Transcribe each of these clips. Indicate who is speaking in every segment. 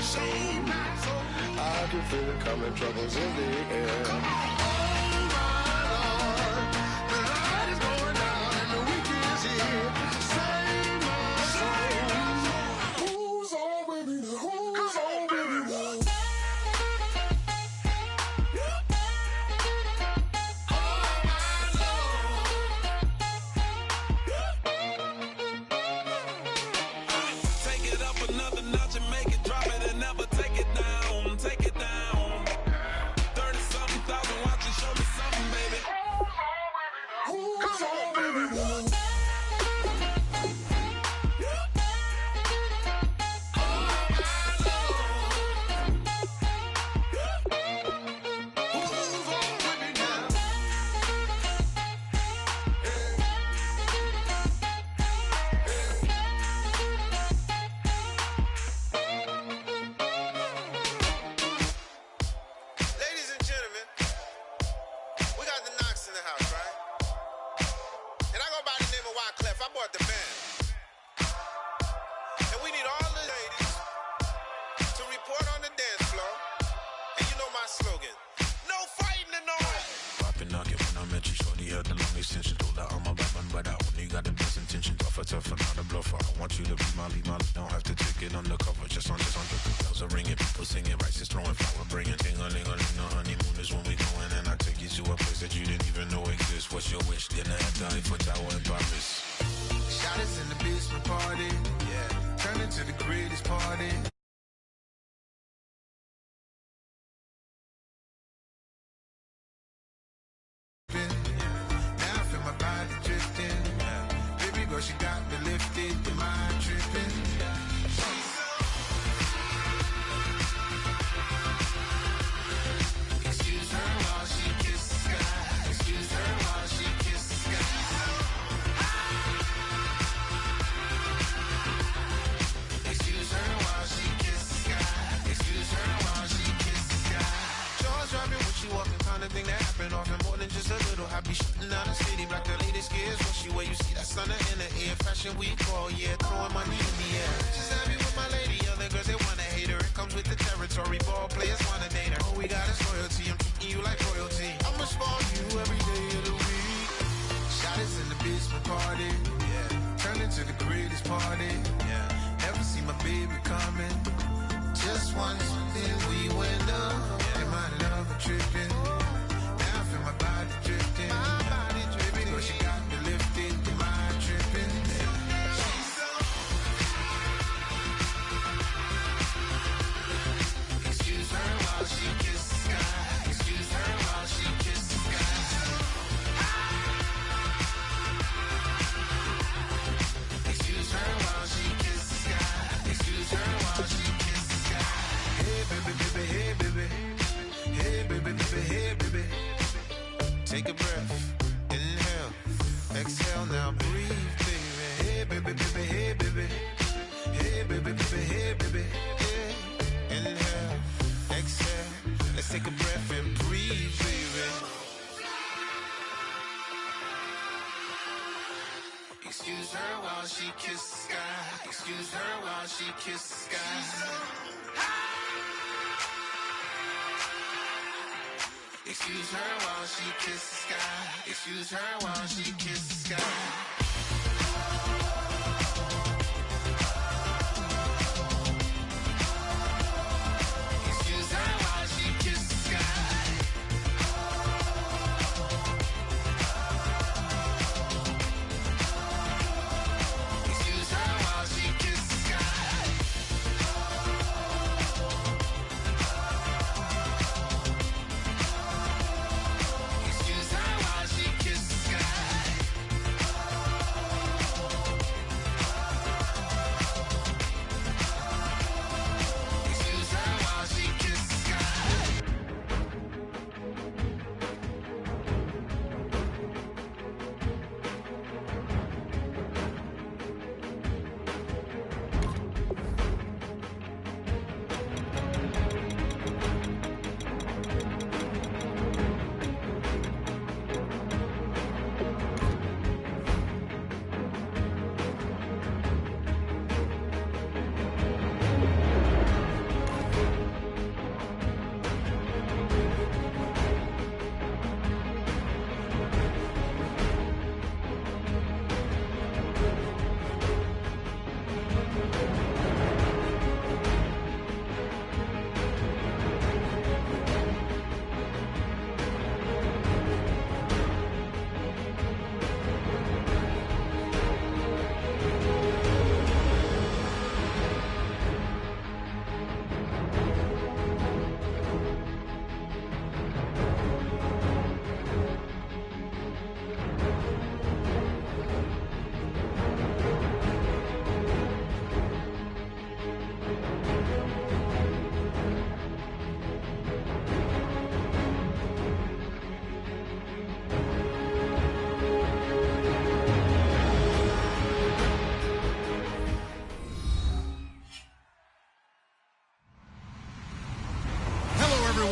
Speaker 1: I can feel it coming, troubles in the air. Oh my Lord, the light is going down and the weekend's here. Save my soul. Who's on with me now? Who's on with me now?
Speaker 2: Take it up another notch and make it drop it and never take it down. Take it down. 30-something thousand watching, show me something, baby.
Speaker 1: Who's on with me now?
Speaker 3: Ladies and gentlemen, we got the Knox in the house, right? And I go by the name of Wyclef. I bought the band. And we need all the ladies to report on the dance floor. And you know my slogan, no fighting in no way.
Speaker 2: Poppin' nugget when I met you, shorty had the long extension. Told her I'm a bad one, but I only got the best intention. Tougher, not a bluffer. I want you to be my lead. Don't have to take it undercover. Just on the bells are ringing, people singing, rices throwing, flower bringing. Ting-a-ling-a-ling, the honeymoon is when we going, and I take you to a place that you didn't even know exists. What's your wish? Dinner at the Eiffel Tower in Paris.
Speaker 3: Shot us in the basement party. Yeah. Turn into the greatest party. Now I feel my body drifting. Baby girl, she got me lifted. The mind tripping. Excuse her while she kisses the sky. Excuse her while she kisses the sky. Excuse her while she kisses the sky. Excuse her while she kisses the sky. Jaws dropping when she walking, kind of thing that happen often. More than just a little happy shooting down the city. Black the latest gears, when she where you see that sun in the air. Fashion week, oh yeah, throwing money in the air. She's happy with my lady, other girls they wanna hate her. It comes with the territory, ball players wanna date her. All we got is loyalty, I'm treating you like royalty. I'ma spoil you every day of the week. Shot us in the basement party, yeah. Turn into the greatest party, yeah. Never see my baby coming. Just once, then we went up. Yeah. My love tripping. Now I feel my body drifting. My body drifting. Baby girl, she got me lifted. The mind tripping. Excuse her while she kisses the sky. Excuse her while she kisses the sky. Excuse her while she kisses the sky. Excuse her while she kisses the sky. Hey baby, baby, hey baby. Hey baby, baby, hey baby. Take a breath, inhale, exhale, now breathe, baby. Hey baby, baby, hey baby. Hey baby, baby, hey baby. Hey, inhale, exhale. Let's take a breath and breathe, baby. Excuse her while she kisses the sky. Excuse her while she kisses the sky. Excuse her while she kisses the sky. Excuse her while she kisses the sky. Excuse her while she kisses the sky. Excuse her while she kisses the sky. Excuse her while she kisses the sky.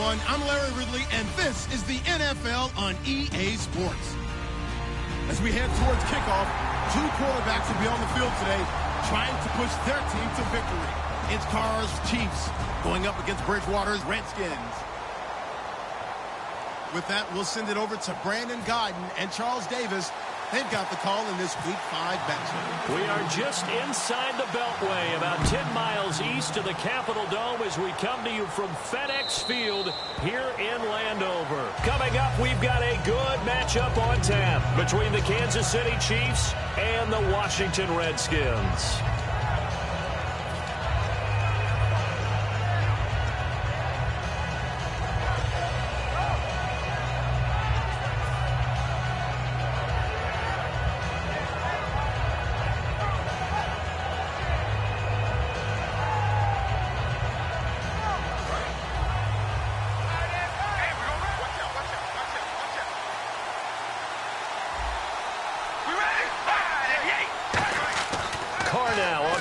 Speaker 4: everyone. I'm Larry Ridley, and this is the NFL on EA Sports. As we head towards kickoff, two quarterbacks will be on the field today trying to push their team to victory. It's Carr's Chiefs going up against Bridgewater's Redskins. With that, we'll send it over to Brandon Godden and Charles Davis. They've got the call in this Week 5 matchup.
Speaker 5: We are just inside the Beltway, about 10 miles east of the Capitol Dome as we come to you from FedEx Field here in Landover. Coming up, we've got a good matchup on tap between the Kansas City Chiefs and the Washington Redskins.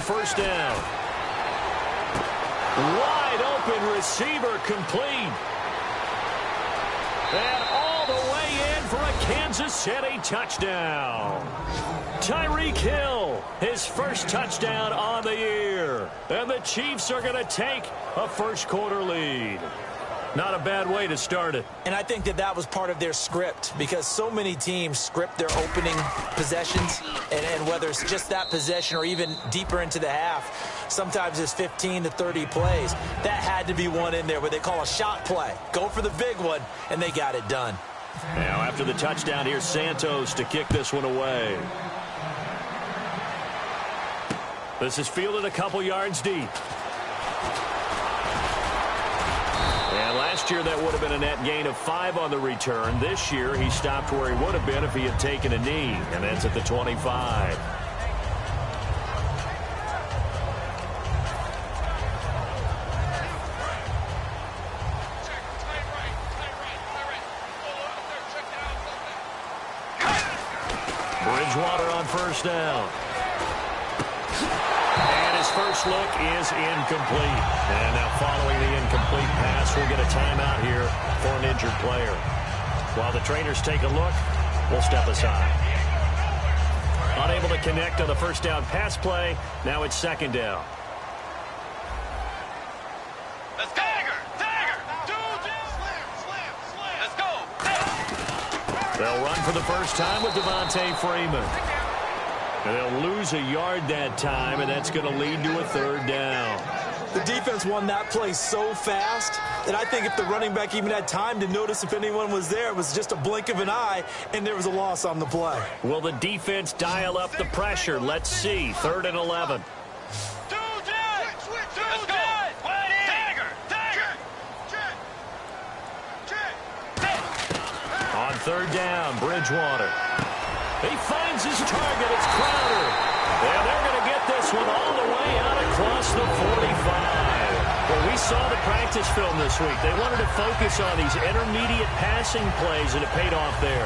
Speaker 5: First down. Wide open receiver complete. And all the way in for a Kansas City touchdown. Tyreek Hill, his first touchdown on the year. And the Chiefs are going to take a first quarter lead. Not a bad way to start it.
Speaker 6: And I think that was part of their script, because so many teams script their opening possessions, and whether it's just that possession or even deeper into the half, sometimes it's 15 to 30 plays. That had to be one in there where they call a shot play. Go for the big one, and they got it done.
Speaker 5: Now after the touchdown, here's Santos to kick this one away. This is fielded a couple yards deep. And last year, that would have been a net gain of 5 on the return. This year, he stopped where he would have been if he had taken a knee, and that's at the 25. Bridgewater on first down. First look is incomplete. And now following the incomplete pass, we'll get a timeout here for an injured player. While the trainers take a look, we'll step aside. Unable to connect on the first down pass play. Now it's second down.
Speaker 7: Let's go! Tiger! Let's go!
Speaker 5: They'll run for the first time with Devontae Freeman. And they'll lose a yard that time, and that's going to lead to a third down.
Speaker 6: The defense won that play so fast that I think if the running back even had time to notice if anyone was there, it was just a blink of an eye, and there was a loss on the play.
Speaker 5: Will the defense dial up the pressure? Let's see. 3rd and 11.
Speaker 7: Let's go!
Speaker 5: On 3rd down, Bridgewater. He finds his target. It's Crowder. And they're going to get this one all the way out across the 45. Well, we saw the practice film this week. They wanted to focus on these intermediate passing plays, and it paid off there.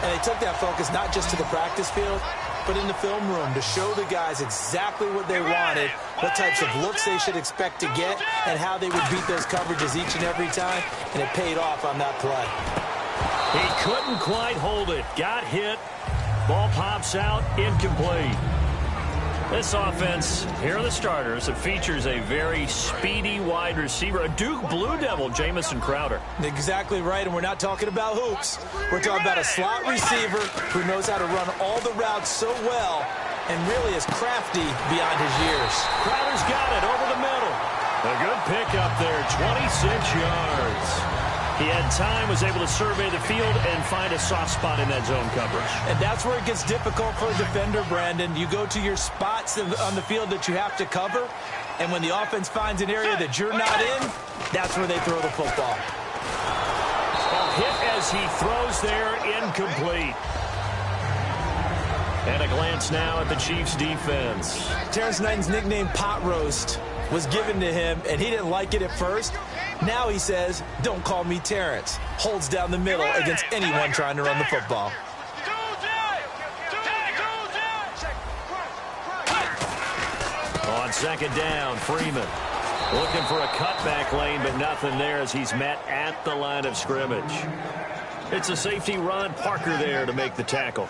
Speaker 6: And they took that focus not just to the practice field, but in the film room to show the guys exactly what they wanted, what types of looks they should expect to get, and how they would beat those coverages each and every time, and it paid off on that play.
Speaker 5: He couldn't quite hold it. Got hit. Ball pops out, incomplete. This offense, here are the starters. It features a very speedy wide receiver, a Duke Blue Devil, Jamison Crowder.
Speaker 6: Exactly right, and we're not talking about hoops. We're talking about a slot receiver who knows how to run all the routes so well and really is crafty beyond his years.
Speaker 5: Crowder's got it over the middle. A good pickup there, 26 yards. He had time, was able to survey the field and find a soft spot in that zone coverage.
Speaker 6: And that's where it gets difficult for a defender, Brandon. You go to your spots on the field that you have to cover, and when the offense finds an area that you're not in, that's where they throw the football.
Speaker 5: A hit as he throws there, incomplete. And a glance now at the Chiefs' defense.
Speaker 6: Terrence Knighton's nickname, Pot Roast, was given to him, and he didn't like it at first. Now he says, don't call me Terrence. Holds down the middle against anyone trying to run the football.
Speaker 5: On second down, Freeman. Looking for a cutback lane, but nothing there as he's met at the line of scrimmage. It's a safety, Ron Parker, there to make the tackle.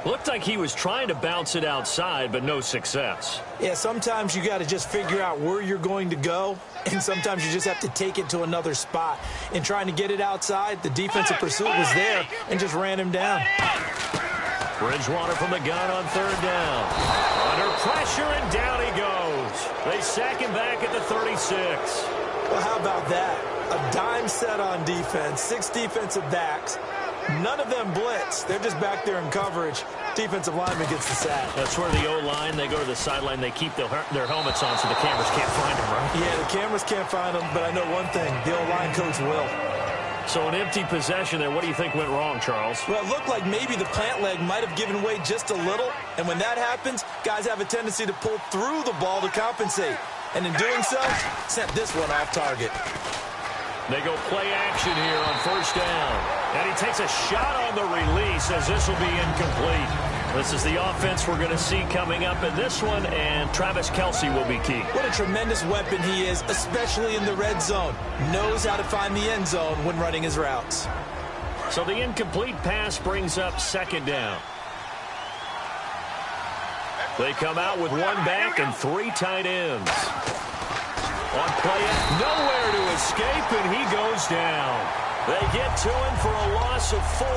Speaker 5: Looked like he was trying to bounce it outside, but no success.
Speaker 6: Yeah, sometimes you got to just figure out where you're going to go, and sometimes you just have to take it to another spot. In trying to get it outside, the defensive pursuit was there and just ran him down.
Speaker 5: Bridgewater from the gun on third down. Under pressure, and down he goes. They sack him back at the 36.
Speaker 6: Well, how about that? A dime set on defense, 6 defensive backs. None of them blitz. They're just back there in coverage. Defensive lineman gets the sack.
Speaker 5: That's where the O-line, they go to the sideline, they keep their helmets on so the cameras can't find them, right?
Speaker 6: Yeah, the cameras can't find them, but I know one thing. The O-line coach will.
Speaker 5: So an empty possession there. What do you think went wrong, Charles?
Speaker 6: Well, it looked like maybe the plant leg might have given way just a little. And when that happens, guys have a tendency to pull through the ball to compensate. And in doing so, sent this one off target.
Speaker 5: They go play action here on first down. And he takes a shot on the release as this will be incomplete. This is the offense we're going to see coming up in this one, and Travis Kelce will be key.
Speaker 6: What a tremendous weapon he is, especially in the red zone. Knows how to find the end zone when running his routes.
Speaker 5: So the incomplete pass brings up second down. They come out with one back and 3 tight ends. On play, nowhere to escape, and he goes down. They get to him for a loss of 4,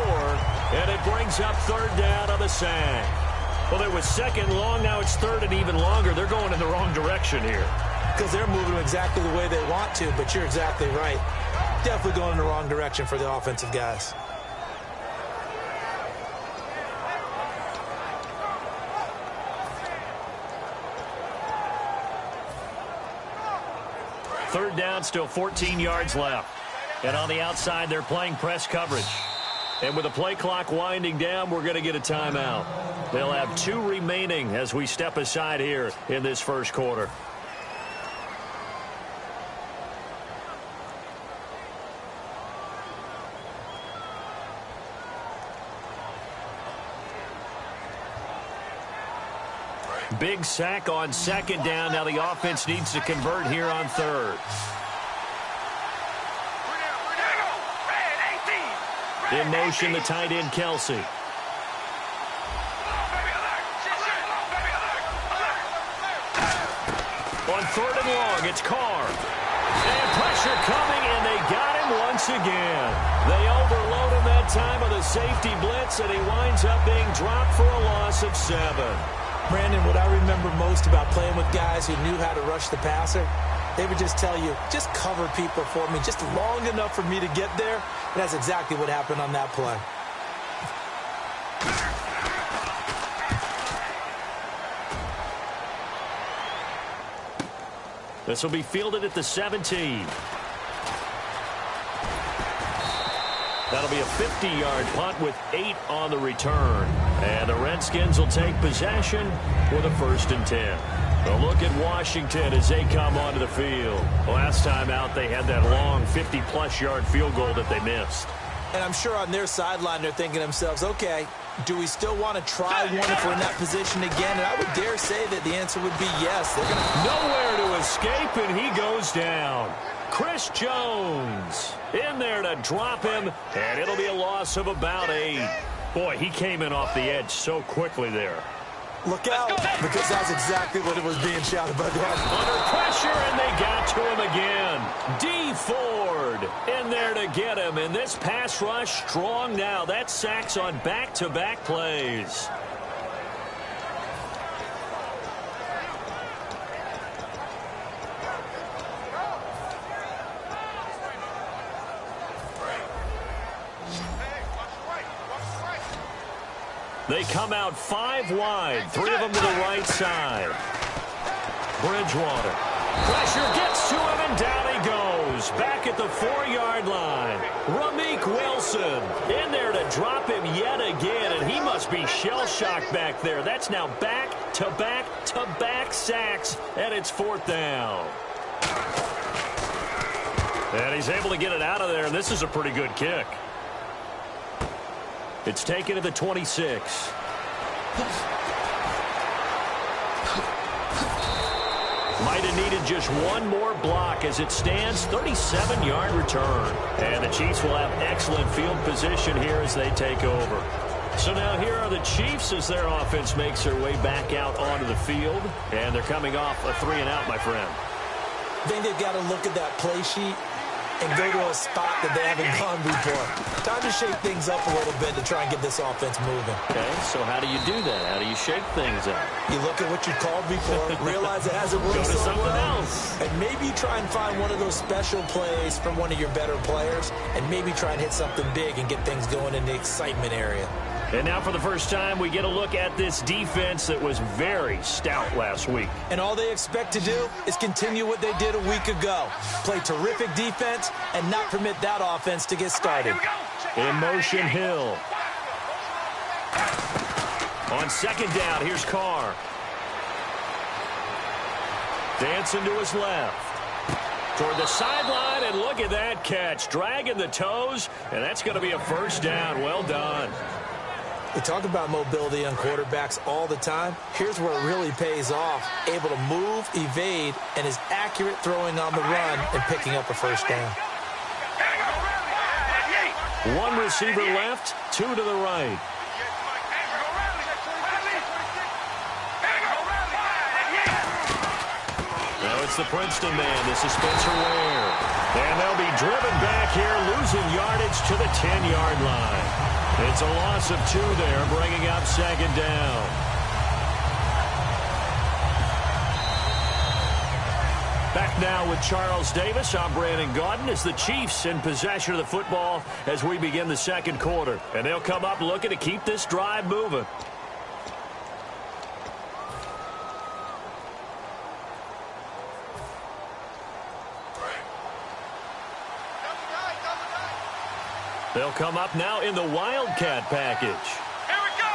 Speaker 5: and it brings up third down on the sack. Well, it was second long, now it's third and even longer. They're going in the wrong direction here.
Speaker 6: Because they're moving exactly the way they want to, but you're exactly right. Definitely going in the wrong direction for the offensive guys.
Speaker 5: Third down, still 14 yards left. And on the outside, they're playing press coverage. And with the play clock winding down, we're going to get a timeout. They'll have 2 remaining as we step aside here in this first quarter. Big sack on second down. Now the offense needs to convert here on third. In motion, the tight end, Kelce. On third and long, it's Carr. And pressure coming, and they got him once again. They overload him that time with a safety blitz, and he winds up being dropped for a loss of 7.
Speaker 6: Brandon, what I remember most about playing with guys who knew how to rush the passer, they would just tell you, just cover people for me, just long enough for me to get there. And that's exactly what happened on that play.
Speaker 5: This will be fielded at the 17. That'll be a 50-yard punt with 8 on the return. And the Redskins will take possession with a 1st and 10. A look at Washington as they come onto the field. Last time out, they had that long 50-plus yard field goal that they missed.
Speaker 6: And I'm sure on their sideline, they're thinking to themselves, okay, do we still want to try one if we're in that position again? And I would dare say that the answer would be yes. They're gonna...
Speaker 5: Nowhere to escape, and he goes down. Chris Jones in there to drop him, and it'll be a loss of about 8. Boy, he came in off the edge so quickly there.
Speaker 6: Look out, because that's exactly what it was being shouted by the offense.
Speaker 5: Under pressure, and they got to him again. D. Ford in there to get him, and this pass rush strong now. That sacks on back-to-back plays. They come out 5 wide, 3 of them to the right side. Bridgewater. Pressure gets to him, and down he goes. Back at the 4-yard line. Ramik Wilson in there to drop him yet again, and he must be shell-shocked back there. That's now back-to-back-to-back sacks, and it's 4th down. And he's able to get it out of there, and this is a pretty good kick. It's taken to the 26. Might point and needed just one more block. As it stands, 37-yard return. And the Chiefs will have excellent field position here as they take over. So now here are the Chiefs as their offense makes their way back out onto the field. And they're coming off a 3-and-out, my friend.
Speaker 6: I think they've got to look at that play sheet and go to a spot that they haven't gone before. Time to shake things up a little bit to try and get this offense moving.
Speaker 5: Okay, so how do you do that? How do you shake things up?
Speaker 6: You look at what you called before, realize it hasn't worked
Speaker 5: Go to
Speaker 6: so
Speaker 5: something
Speaker 6: well,
Speaker 5: else.
Speaker 6: and maybe try and find one of those special plays from one of your better players, and maybe try and hit something big and get things going in the excitement area.
Speaker 5: And now for the first time, we get a look at this defense that was very stout last week.
Speaker 6: And all they expect to do is continue what they did a week ago. Play terrific defense and not permit that offense to get started.
Speaker 5: In motion, Hill. On second down, here's Carr. Dancing to his left. Toward the sideline, and look at that catch. Dragging the toes, and that's going to be a first down. Well done.
Speaker 6: We talk about mobility on quarterbacks all the time. Here's where it really pays off. Able to move, evade, and is accurate throwing on the run and picking up a first down.
Speaker 5: One receiver left, two to the right. Now it's the Princeton man. This is Spencer Ware. And they'll be driven back here, losing yardage to the 10-yard line. It's a loss of 2 there, bringing up second down. Back now with Charles Davis. I'm Brandon Gaudin as the Chiefs in possession of the football as we begin the second quarter. And they'll come up looking to keep this drive moving. They'll come up now in the Wildcat package.
Speaker 7: Here we go.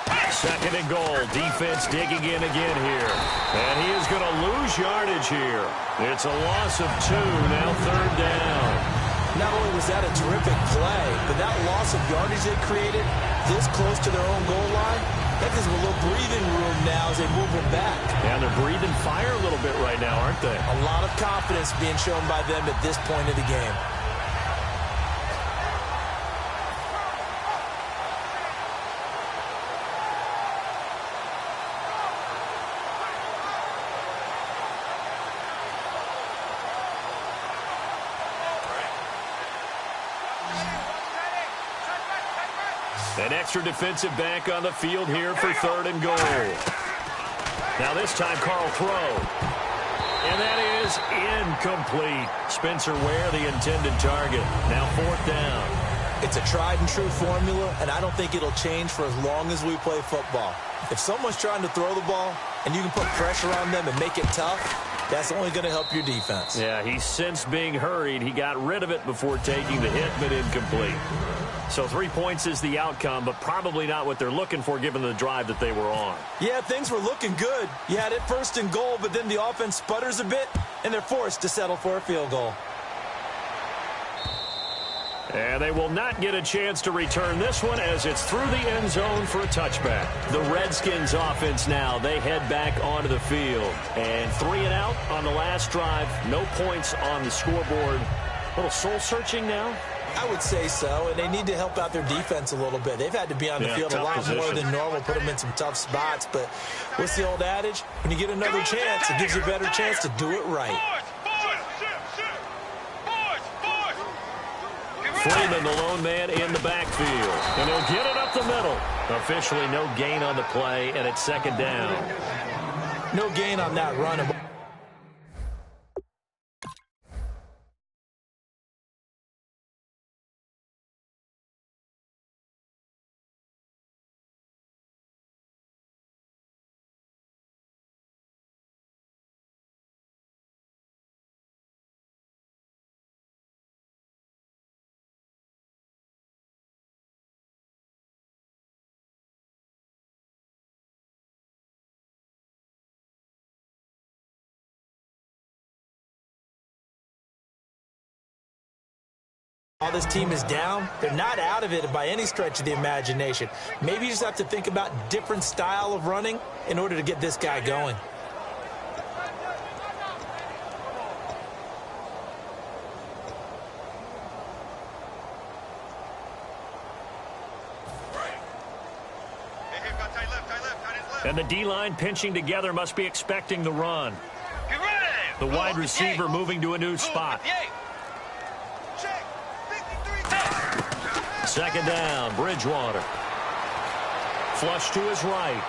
Speaker 7: 38.
Speaker 5: Second and goal. Defense digging in again here. And he is going to lose yardage here. It's a loss of 2. Now third down.
Speaker 6: Not only was that a terrific play, but that loss of yardage they created this close to their own goal line, that gives them a little breathing room now as they move them back.
Speaker 5: And they're breathing fire a little bit right now, aren't they?
Speaker 6: A lot of confidence being shown by them at this point of the game.
Speaker 5: An extra defensive back on the field here for third and goal. Now this time, Carl throw. And that is incomplete. Spencer Ware, the intended target. Now fourth down.
Speaker 6: It's a tried-and-true formula, and I don't think it'll change for as long as we play football. If someone's trying to throw the ball, and you can put pressure on them and make it tough, that's only going to help your defense.
Speaker 5: Yeah, he sensed being hurried. He got rid of it before taking the hit, but incomplete. So 3 points is the outcome, but probably not what they're looking for given the drive that they were on.
Speaker 6: Yeah, things were looking good. You had it first and goal, but then the offense sputters a bit, and they're forced to settle for a field goal.
Speaker 5: And they will not get a chance to return this one as it's through the end zone for a touchback. The Redskins offense now, they head back onto the field. And 3 and out on the last drive. No points on the scoreboard. A little soul-searching now.
Speaker 6: I would say so, and they need to help out their defense a little bit. They've had to be on the field a lot more than normal, put them in some tough spots. But what's the old adage? When you get another chance, it gives you a better chance to do it right.
Speaker 5: Freeman, the lone man in the backfield. And he'll get it up the middle. Officially no gain on the play, and it's second down.
Speaker 6: No gain on that run. While this team is down, they're not out of it by any stretch of the imagination. Maybe you just have to think about different style of running in order to get this guy going.
Speaker 5: And the D-line pinching together must be expecting the run.
Speaker 7: Get ready.
Speaker 5: The wide receiver moving to a new spot.
Speaker 7: Check. 53.
Speaker 5: Second down, Bridgewater. Flush to his right.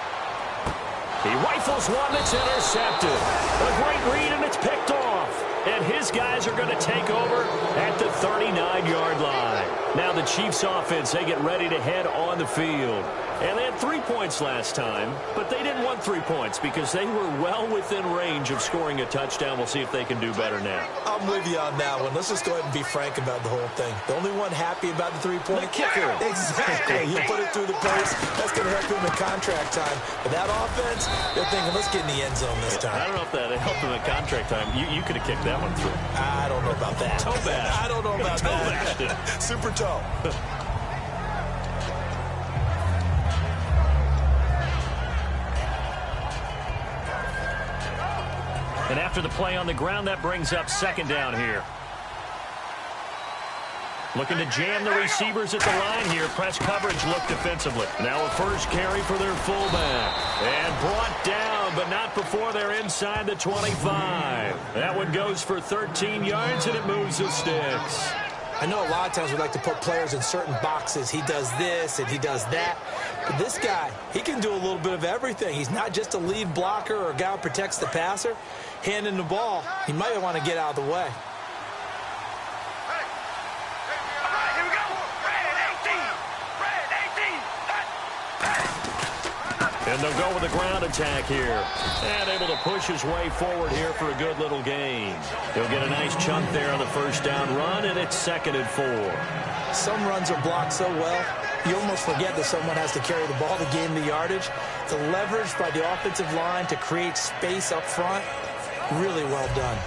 Speaker 5: He rifles one that's intercepted. A great read, and it's picked off. And his guys are going to take over at the 39-yard line. Now the Chiefs offense, they get ready to head on the field. And they had 3 points last time, but they didn't want 3 points because they were well within range of scoring a touchdown. We'll see if they can do better now.
Speaker 6: I'm with you on that one. Let's just go ahead and be frank about the whole thing. The only one happy about the 3-point
Speaker 5: The kicker.
Speaker 6: Exactly. He put it through the post. That's going to help him in contract time. But that offense, they're thinking, let's get in the end zone this time.
Speaker 5: I don't know if that helped him in contract time. You could have kicked that one through.
Speaker 6: I don't know about that.
Speaker 5: Toe bash.
Speaker 6: I don't know about
Speaker 5: Toe
Speaker 6: that.
Speaker 5: bashed.
Speaker 6: Super toe.
Speaker 5: And after the play on the ground, that brings up second down here. Looking to jam the receivers at the line here. Press coverage look defensively. Now a first carry for their fullback. And brought down, but not before they're inside the 25. That one goes for 13 yards, and it moves the sticks.
Speaker 6: I know a lot of times we like to put players in certain boxes. He does this and he does that. But this guy, he can do a little bit of everything. He's not just a lead blocker or a guy who protects the passer. Handing the ball, he might want to get out of the way.
Speaker 7: Here we go. Red 18.
Speaker 5: And they'll go with a ground attack here. And able to push his way forward here for a good little gain. He'll get a nice chunk there on the first down run, and it's 2nd and 4.
Speaker 6: Some runs are blocked so well, you almost forget that someone has to carry the ball to gain the yardage. The leverage by the offensive line to create space up front, really well done.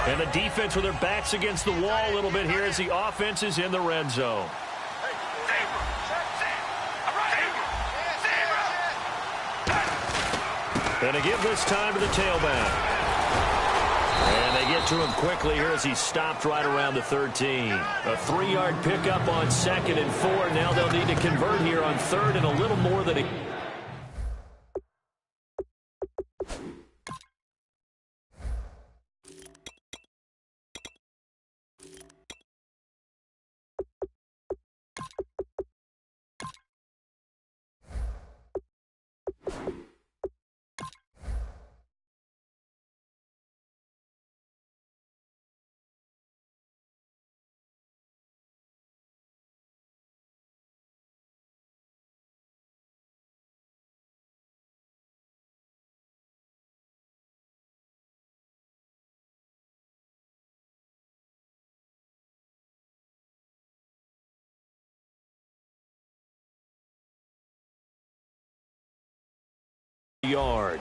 Speaker 5: And the defense with their backs against the wall a little bit here as the offense is in the red zone. And a give this time to the tailback. And they get to him quickly here as he stopped right around the 13. A 3-yard pickup on 2nd and 4. Now they'll need to convert here on 3rd and a little more than a... yard.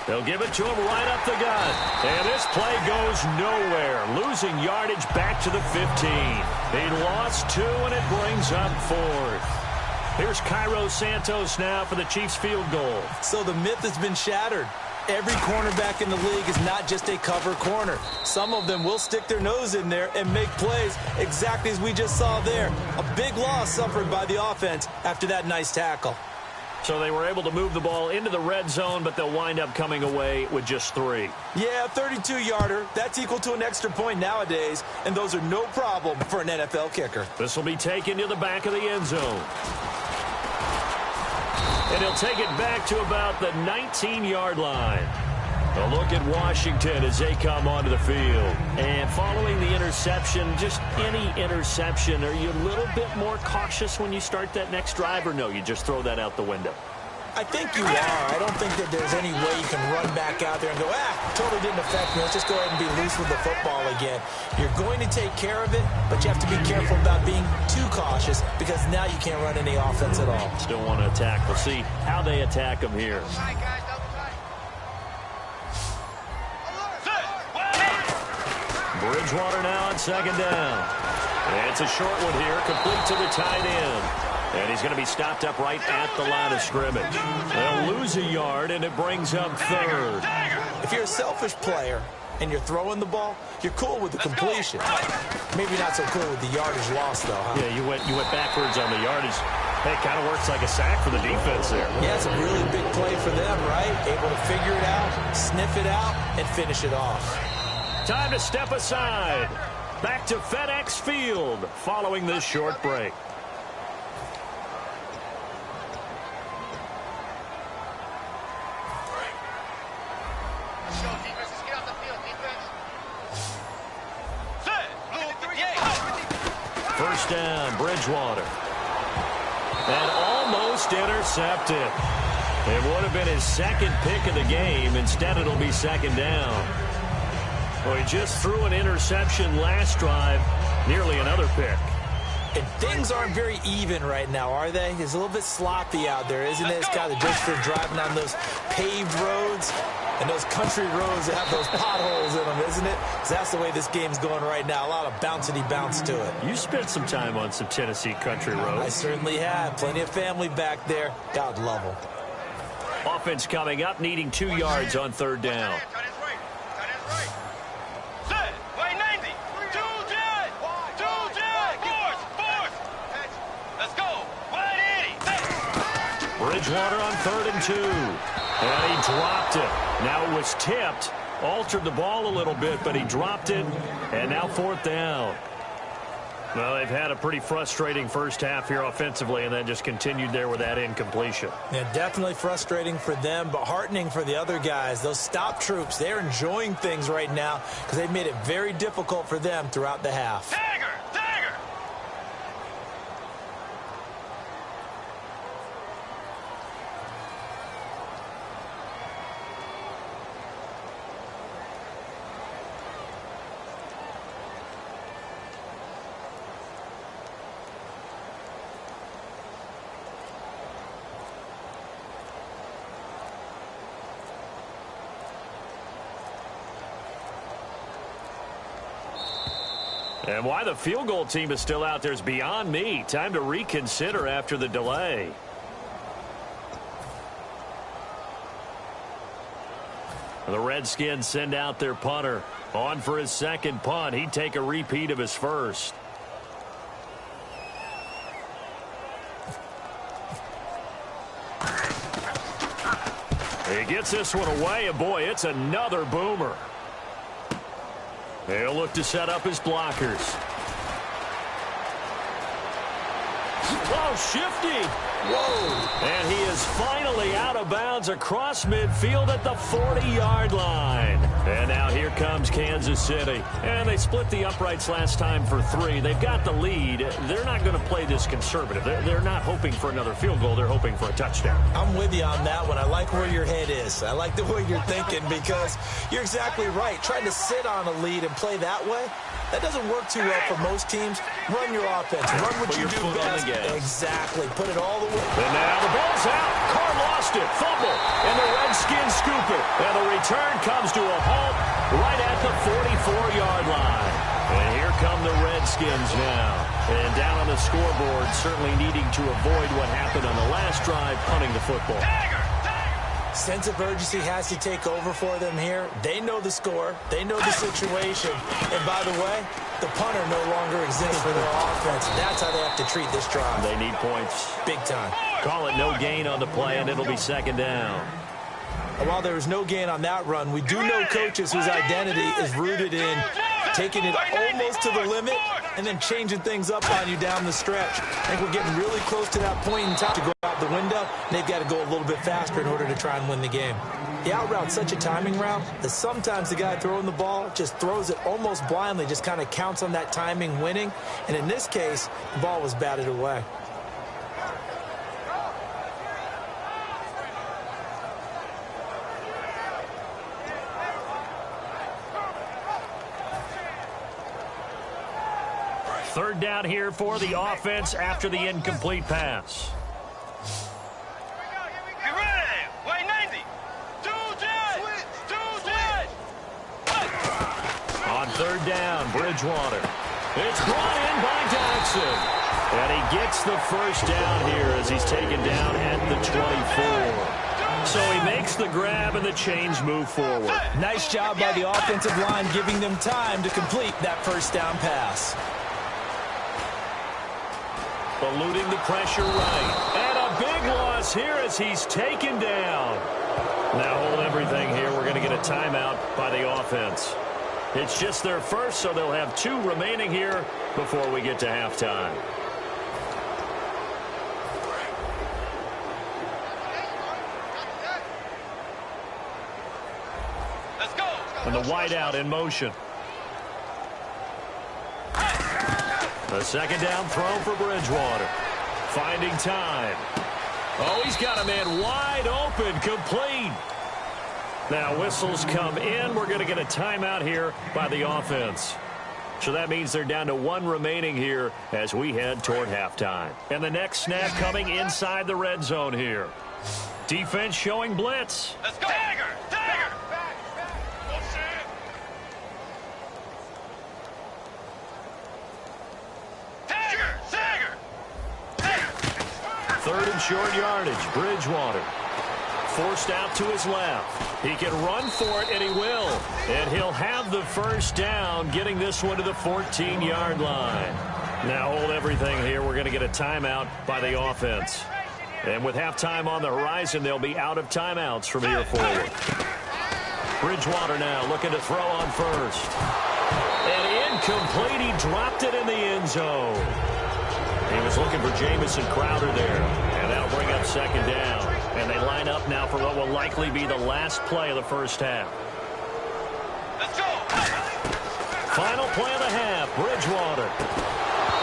Speaker 5: They'll give it to him right up the gut. And this play goes nowhere. Losing yardage back to the 15. He lost 2, and it brings up 4th. Here's Cairo Santos now for the Chiefs field goal.
Speaker 6: So the myth has been shattered. Every cornerback in the league is not just a cover corner. Some of them will stick their nose in there and make plays exactly as we just saw there. A big loss suffered by the offense after that nice tackle.
Speaker 5: So they were able to move the ball into the red zone, but they'll wind up coming away with just 3.
Speaker 6: Yeah, 32-yarder. That's equal to an extra point nowadays, and those are no problem for an NFL kicker.
Speaker 5: This will be taken to the back of the end zone. And he'll take it back to about the 19-yard line. A look at Washington as they come onto the field. And following the interception, just any interception, are you a little bit more cautious when you start that next drive, or no, you just throw that out the window?
Speaker 6: I think you are. I don't think that there's any way you can run back out there and go, totally didn't affect me. Let's just go ahead and be loose with the football again. You're going to take care of it, but you have to be careful about being too cautious because now you can't run any offense at all.
Speaker 5: Still want to attack. We'll see how they attack them here. Bridgewater now on second down. And it's a short one here, complete to the tight end. And he's going to be stopped up right at the line of scrimmage. They'll lose a yard, and it brings up third.
Speaker 6: If you're a selfish player and you're throwing the ball, you're cool with the completion. Maybe not so cool with the yardage loss, though, huh?
Speaker 5: Yeah, you went backwards on the yardage. Hey, it kind of works like a sack for the defense there.
Speaker 6: Yeah, it's a really big play for them, right? Able to figure it out, sniff it out, and finish it off.
Speaker 5: Time to step aside. Back to FedEx Field following this short break. First down, Bridgewater. And almost intercepted. It would have been his second pick of the game. Instead, it'll be second down. Well, he just threw an interception last drive. Nearly another pick.
Speaker 6: And things aren't very even right now, are they? It's a little bit sloppy out there, isn't it? It's kind of just for driving on those paved roads and those country roads that have those potholes in them, isn't it? 'Cause that's the way this game's going right now. A lot of bouncy bounce to it.
Speaker 5: You spent some time on some Tennessee country roads.
Speaker 6: I certainly have. Plenty of family back there. God love them.
Speaker 5: Offense coming up, needing 2 yards on third down. Bridgewater on 3rd and 2. And he dropped it. Now it was tipped. Altered the ball a little bit, but he dropped it. And now 4th down. Well, they've had a pretty frustrating first half here offensively, and then just continued there with that incompletion.
Speaker 6: Yeah, definitely frustrating for them, but heartening for the other guys. Those stop troops, they're enjoying things right now because they've made it very difficult for them throughout the half.
Speaker 5: And why the field goal team is still out there is beyond me. Time to reconsider after the delay. The Redskins send out their punter. On for his second punt. He'd take a repeat of his first. He gets this one away, and boy, it's another boomer. They'll look to set up his blockers. Oh, shifty. Whoa. And he is finally out of bounds across midfield at the 40-yard line. And now here comes Kansas City. And they split the uprights last time for 3. They've got the lead. They're not going to play this conservative. They're not hoping for another field goal. They're hoping for a touchdown.
Speaker 6: I'm with you on that one. I like where your head is. I like the way you're thinking because you're exactly right. Trying to sit on a lead and play that way, that doesn't work too well for most teams. Run your offense. Run what you do best. Exactly. Put it all the way.
Speaker 5: And now the ball's out. Carr lost it. Fumble. And the Redskins scoop it. And the return comes to a halt right at the 44-yard line. And here come the Redskins now. And down on the scoreboard, certainly needing to avoid what happened on the last drive, punting the football.
Speaker 6: Sense of urgency has to take over for them here. They know the score. They know the situation. And by the way, the punter no longer exists for their offense. That's how they have to treat this drive.
Speaker 5: They need points.
Speaker 6: Big time.
Speaker 5: Call it no gain on the play, and it'll be second down.
Speaker 6: And while there was no gain on that run, we do know coaches whose identity is rooted in taking it almost to the limit and then changing things up on you down the stretch. I think we're getting really close to that point in time to go out the window, and they've got to go a little bit faster in order to try and win the game. The out route's such a timing route that sometimes the guy throwing the ball just throws it almost blindly, just kind of counts on that timing winning. And in this case, the ball was batted away.
Speaker 5: Third down here for the offense after the incomplete pass.
Speaker 7: Get ready! White 90! 2 jet! 2 jet!
Speaker 5: On third down, Bridgewater. It's brought in by Jackson. And he gets the first down here as he's taken down at the 24. So he makes the grab and the chains move forward.
Speaker 6: Nice job by the offensive line giving them time to complete that first down pass.
Speaker 5: Eluding the pressure right. And a big loss here as he's taken down. Now hold everything here. We're going to get a timeout by the offense. It's just their first, so they'll have 2 remaining here before we get to halftime.
Speaker 7: Let's go.
Speaker 5: And the wideout in motion. A second down throw for Bridgewater. Finding time. Oh, he's got a man wide open, complete. Now whistles come in. We're going to get a timeout here by the offense. So that means they're down to 1 remaining here as we head toward halftime. And the next snap coming inside the red zone here. Defense showing blitz.
Speaker 7: Let's go. Tiger. Tiger. Tiger. Tiger.
Speaker 5: Third and short yardage. Bridgewater. Forced out to his left. He can run for it, and he will. And he'll have the first down, getting this one to the 14-yard line. Now hold everything here. We're going to get a timeout by the offense. And with halftime on the horizon, they'll be out of timeouts from here forward. Bridgewater now looking to throw on first. And incomplete. He dropped it in the end zone. He was looking for Jamison Crowder there. And that'll bring up second down. And they line up now for what will likely be the last play of the first half.
Speaker 7: Let's go.
Speaker 5: Final play of the half, Bridgewater.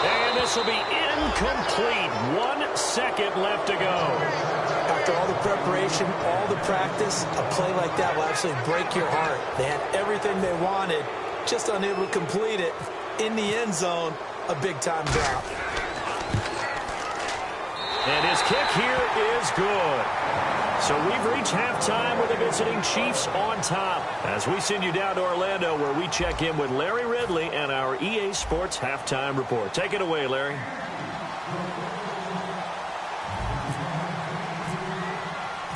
Speaker 5: And this will be incomplete. 1 second left to go.
Speaker 6: After all the preparation, all the practice, a play like that will actually break your heart. They had everything they wanted, just unable to complete it. In the end zone, a big-time drop.
Speaker 5: And his kick here is good. So we've reached halftime with the visiting Chiefs on top as we send you down to Orlando where we check in with Larry Ridley and our EA Sports Halftime Report. Take it away, Larry.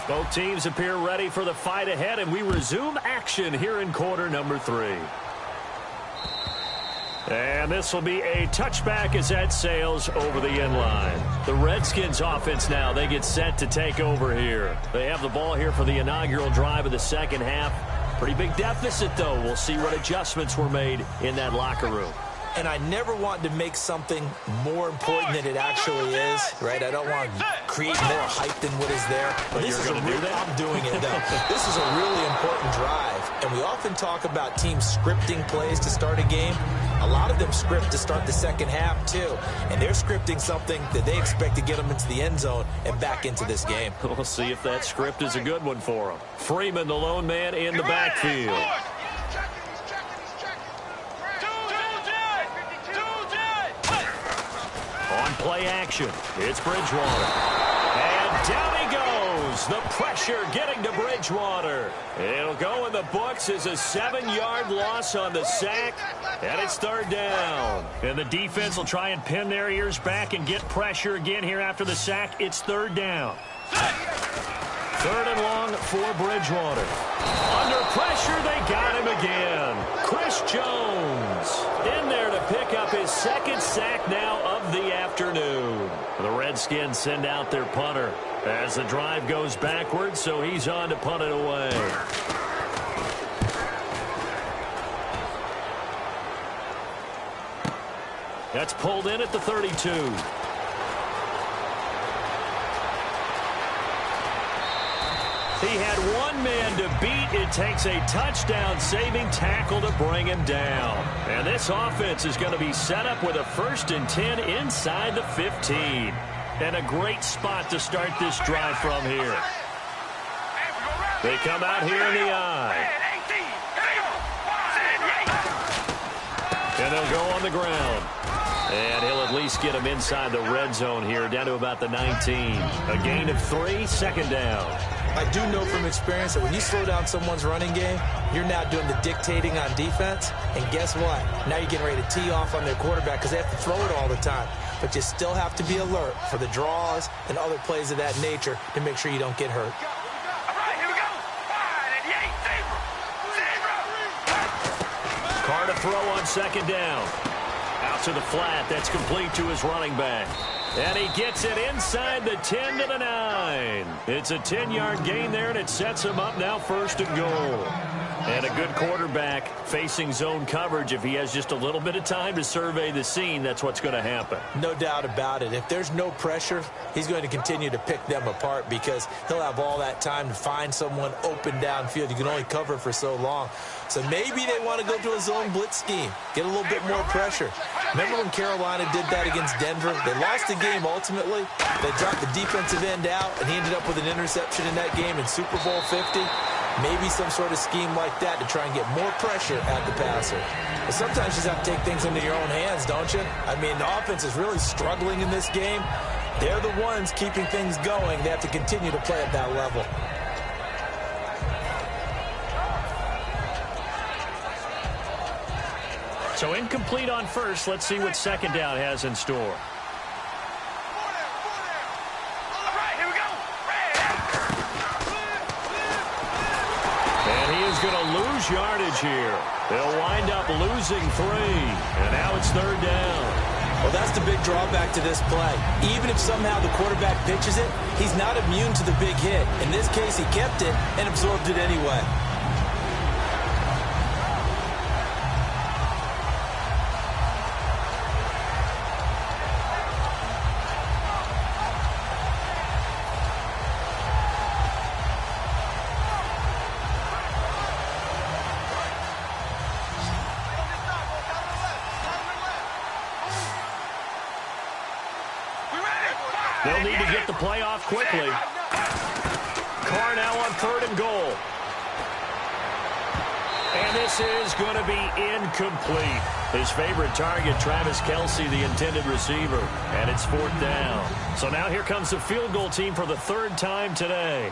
Speaker 5: Both teams appear ready for the fight ahead, and we resume action here in quarter number 3. And this will be a touchback as that sails over the end line. The Redskins offense now, they get set to take over here. They have the ball here for the inaugural drive of the second half. Pretty big deficit, though. We'll see what adjustments were made in that locker room.
Speaker 6: And I never want to make something more important than it actually is, right? I don't want to create more hype than what is there.
Speaker 5: But you're going to do that?
Speaker 6: I'm doing it, though. This is a really important drive. And we often talk about teams scripting plays to start a game. A lot of them script to start the second half, too. And they're scripting something that they expect to get them into the end zone and back into this game.
Speaker 5: We'll see if that script is a good one for them. Freeman, the lone man in the backfield. On play action, it's Bridgewater. And down he goes. The pressure getting to Bridgewater. It'll go in the books as a 7-yard loss on the sack. And it's third down. And the defense will try and pin their ears back and get pressure again here after the sack. It's third down. Third and long for Bridgewater. Under pressure, they got him again. Chris Jones in there to pick up his second sack now of the afternoon. The Redskins send out their punter as the drive goes backwards, so he's on to punt it away. That's pulled in at the 32. He had one man to beat. It takes a touchdown-saving tackle to bring him down. And this offense is going to be set up with a 1st and 10 inside the 15. And a great spot to start this drive from here. They come out here in the eye. And they'll go on the ground. And he'll at least get him inside the red zone here, down to about the 19. A gain of 3, second down.
Speaker 6: I do know from experience that when you slow down someone's running game, you're now doing the dictating on defense. And guess what? Now you're getting ready to tee off on their quarterback because they have to throw it all the time. But you still have to be alert for the draws and other plays of that nature to make sure you don't get hurt.
Speaker 7: All right, here we go. 5 and 8, zero.
Speaker 5: Carr to throw on second down. Out to the flat. That's complete to his running back. And he gets it inside the 10 to the 9. It's a 10-yard gain there, and it sets him up now first and goal. And a good quarterback facing zone coverage. If he has just a little bit of time to survey the scene, that's what's going to happen.
Speaker 6: No doubt about it. If there's no pressure, he's going to continue to pick them apart because he'll have all that time to find someone open downfield. You can only cover for so long. So maybe they want to go to a zone blitz scheme, get a little bit more pressure. Remember when Carolina did that against Denver? They lost the game ultimately. They dropped the defensive end out, and he ended up with an interception in that game in Super Bowl 50. Maybe some sort of scheme like that to try and get more pressure at the passer. But sometimes you just have to take things into your own hands, don't you? I mean, the offense is really struggling in this game. They're the ones keeping things going. They have to continue to play at that level.
Speaker 5: So incomplete on first. Let's see what second down has in store.
Speaker 7: All right, here we go.
Speaker 5: And he is going to lose yardage here. They'll wind up losing 3. And now it's third down.
Speaker 6: Well, that's the big drawback to this play. Even if somehow the quarterback pitches it, he's not immune to the big hit. In this case, he kept it and absorbed it anyway.
Speaker 5: They'll need to get the play off quickly. Carr now on third and goal. And this is going to be incomplete. His favorite target, Travis Kelce, the intended receiver. And it's fourth down. So now here comes the field goal team for the third time today.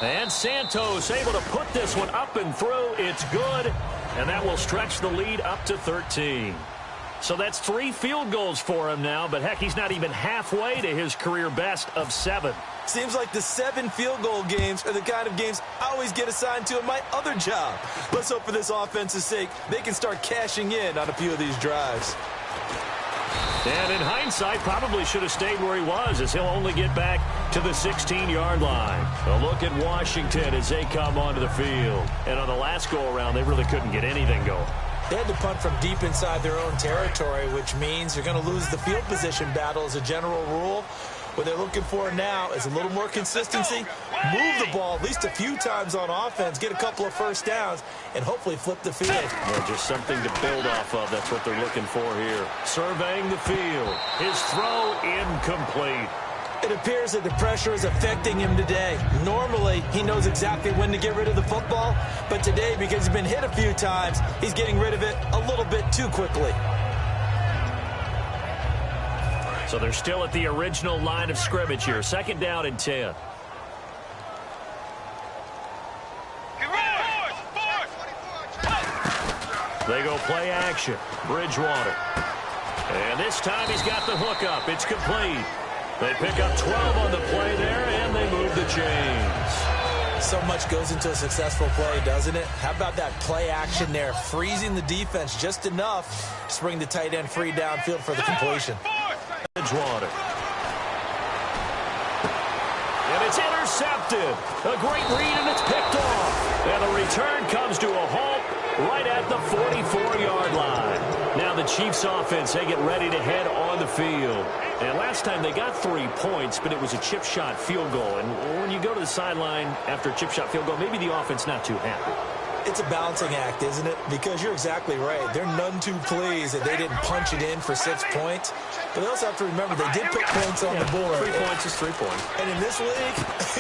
Speaker 5: And Santos able to put this one up and through. It's good. And that will stretch the lead up to 13. So that's 3 field goals for him now, but heck, he's not even halfway to his career best of 7.
Speaker 6: Seems like the 7 field goal games are the kind of games I always get assigned to in my other job. Let's hope for this offense's sake they can start cashing in on a few of these drives.
Speaker 5: And in hindsight, probably should have stayed where he was, as he'll only get back to the 16-yard line. A look at Washington as they come onto the field. And on the last go-around, they really couldn't get anything going.
Speaker 6: They had to punt from deep inside their own territory, which means you're going to lose the field position battle as a general rule. What they're looking for now is a little more consistency, move the ball at least a few times on offense, get a couple of first downs, and hopefully flip the field.
Speaker 5: Yeah, just something to build off of. That's what they're looking for here. Surveying the field. His throw incomplete.
Speaker 6: It appears that the pressure is affecting him today. Normally, he knows exactly when to get rid of the football, but today, because he's been hit a few times, he's getting rid of it a little bit too quickly.
Speaker 5: So they're still at the original line of scrimmage here. Second down and 10. They go play action. Bridgewater. And this time he's got the hook up. It's complete. They pick up 12 on the play there, and they move the chains.
Speaker 6: So much goes into a successful play, doesn't it? How about that play action there, freezing the defense just enough to bring the tight end free downfield for the completion.
Speaker 5: Bridgewater. And it's intercepted. A great read, and it's picked off. And the return comes to a halt right at the 44-yard line. Now the Chiefs offense, they get ready to head on the field. And last time they got 3 points, but it was a chip shot field goal. And when you go to the sideline after a chip shot field goal, maybe the offense not too happy.
Speaker 6: It's a balancing act, isn't it? Because you're exactly right. They're none too pleased that they didn't punch it in for 6 points. But they also have to remember they did put points on the board.
Speaker 5: 3 points is 3 points.
Speaker 6: And in this league,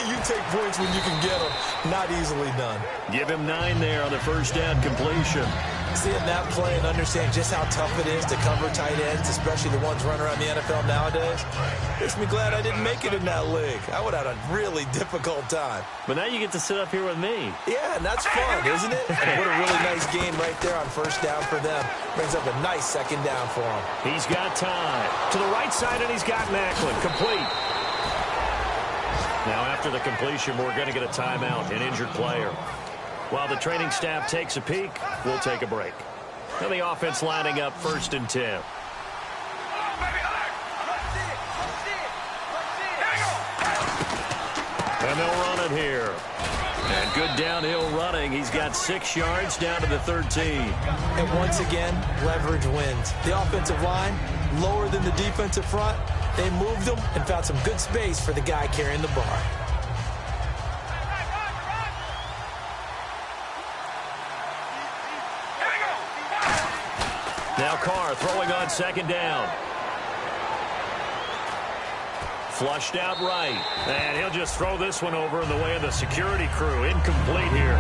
Speaker 6: you take points when you can get them. Not easily done.
Speaker 5: Give him 9 there on the first down completion.
Speaker 6: Seeing that play and understand just how tough it is to cover tight ends, especially the ones running around the NFL nowadays, makes me glad I didn't make it in that league. I would have had a really difficult time.
Speaker 5: But now you get to sit up here with me.
Speaker 6: Yeah, and that's fun, isn't it? And what a really nice game right there on first down for them. Brings up a nice second down for him.
Speaker 5: He's got time. To the right side, and he's got Macklin. Complete. Now, after the completion, we're going to get a timeout, an injured player. While the training staff takes a peek, we'll take a break. And the offense lining up 1st and 10. And they'll run it here. And good downhill running. He's got 6 yards down to the 13.
Speaker 6: And once again, leverage wins. The offensive line, lower than the defensive front. They moved them and found some good space for the guy carrying the bar.
Speaker 5: Now Carr throwing on 2nd down. Flushed out right. And he'll just throw this one over in the way of the security crew. Incomplete here.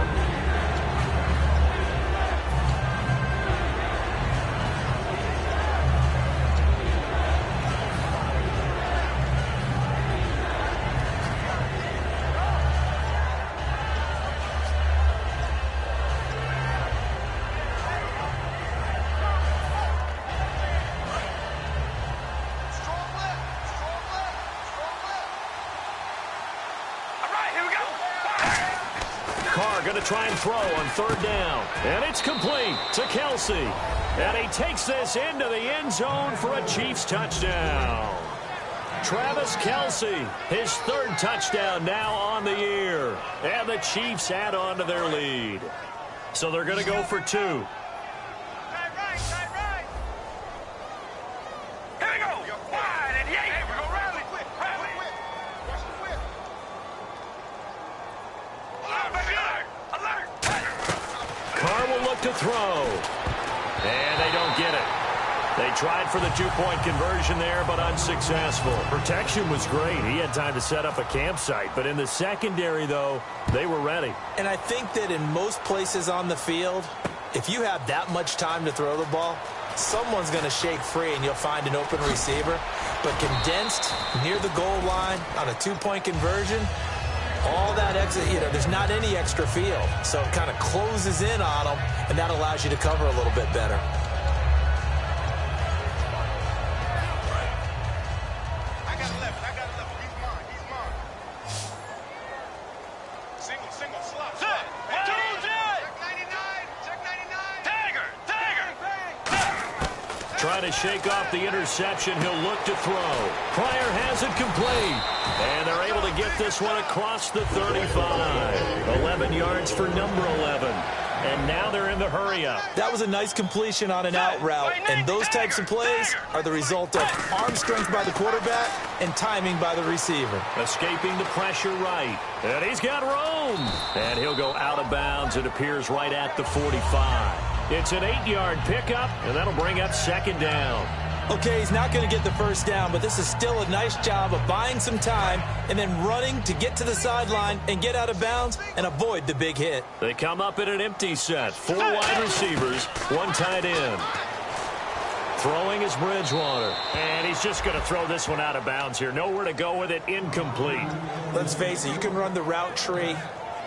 Speaker 5: Going to try and throw on 3rd down. And it's complete to Kelsey. And he takes this into the end zone for a Chiefs touchdown. Travis Kelsey, his 3rd touchdown now on the year. And the Chiefs add on to their lead. So they're going to go for 2. To throw. And they don't get it. They tried for the 2-point conversion there, but unsuccessful. Protection was great. He had time to set up a campsite. But in the secondary, though, they were ready.
Speaker 6: And I think that in most places on the field, if you have that much time to throw the ball, someone's going to shake free and you'll find an open receiver. But condensed near the goal line on a 2-point conversion, all that exit, there's not any extra field. So it kind of closes in on them, and that allows you to cover a little bit better.
Speaker 1: I got 11. He's mine. Single, slot.
Speaker 7: Check 99. Tiger.
Speaker 5: Trying to shake off the interception. He'll look to throw. Pryor has it complete. And they're able to get this one across the 35. 11 yards for number 11. And now they're in the hurry-up.
Speaker 6: That was a nice completion on an out route. And those types of plays are the result of arm strength by the quarterback and timing by the receiver.
Speaker 5: Escaping the pressure right. And he's got room. And he'll go out of bounds. It appears right at the 45. It's an 8-yard pickup, and that'll bring up 2nd down.
Speaker 6: Okay, he's not going to get the first down, but this is still a nice job of buying some time and then running to get to the sideline and get out of bounds and avoid the big hit.
Speaker 5: They come up in an empty set. 4 wide receivers, 1 tight end. Throwing is Bridgewater. And he's just going to throw this one out of bounds here. Nowhere to go with it. Incomplete.
Speaker 6: Let's face it, you can run the route tree